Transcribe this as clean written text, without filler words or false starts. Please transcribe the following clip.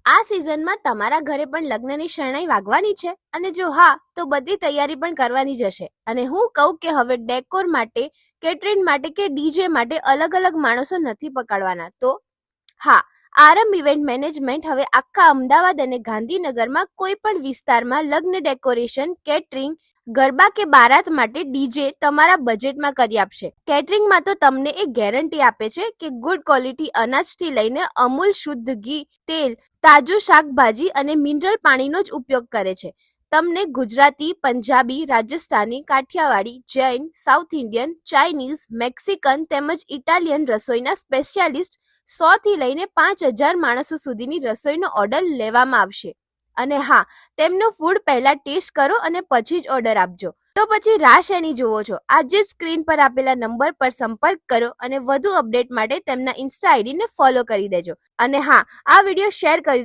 આ સિઝનમાં તમારા ઘરે પણ લગ્નની શરણાઈ વાગવાની છે અને જો હા તો બધી તૈયારી પણ કરવાની જ હશે અને હું કહું કે હવે ડેકોર માટે, કેટરિંગ માટે કે ડીજે માટે અલગ અલગ માણસો નથી પકડવાના. તો હા, આરંભ ઇવેન્ટ મેનેજમેન્ટ હવે આખા અમદાવાદ અને ગાંધીનગરમાં કોઈ પણ વિસ્તારમાં લગ્ન ડેકોરેશન, કેટરિંગ, ગરબા કે બારાત માટે ડીજે તમારા બજેટમાં કરી આપશે. કેટરિંગમાં તો તમને એક ગેરંટી આપે છે કે ગુડ ક્વોલિટી અનાજથી લઈને અમૂલ શુદ્ધ ઘી, તેલ, તાજું શાકભાજી અને મિનરલ પાણીનો જ ઉપયોગ કરે છે. તમને Gujarati, Punjabi, Rajasthani, Kathiyawadi, Jain, South Indian, Chinese, Mexican તેમજ ઇટાલિયન રસોઈના સ્પેશિયાલિસ્ટ 100 થી લઈને 5000 માણસો સુધીની રસોઈનો ઓર્ડર લેવામાં આવશે. અને હા, તેમનું ફૂડ પહેલા ટેસ્ટ કરો અને પછી જ ઓર્ડર આપજો. તો પછી રાહ શેની જુઓ છો? આજે જ સ્ક્રીન પર આપેલા નંબર પર સંપર્ક કરો અને વધુ અપડેટ માટે તેમના ઇન્સ્ટા આઈડીને ફોલો કરી દેજો. અને હા, આ વિડીયો શેર કરી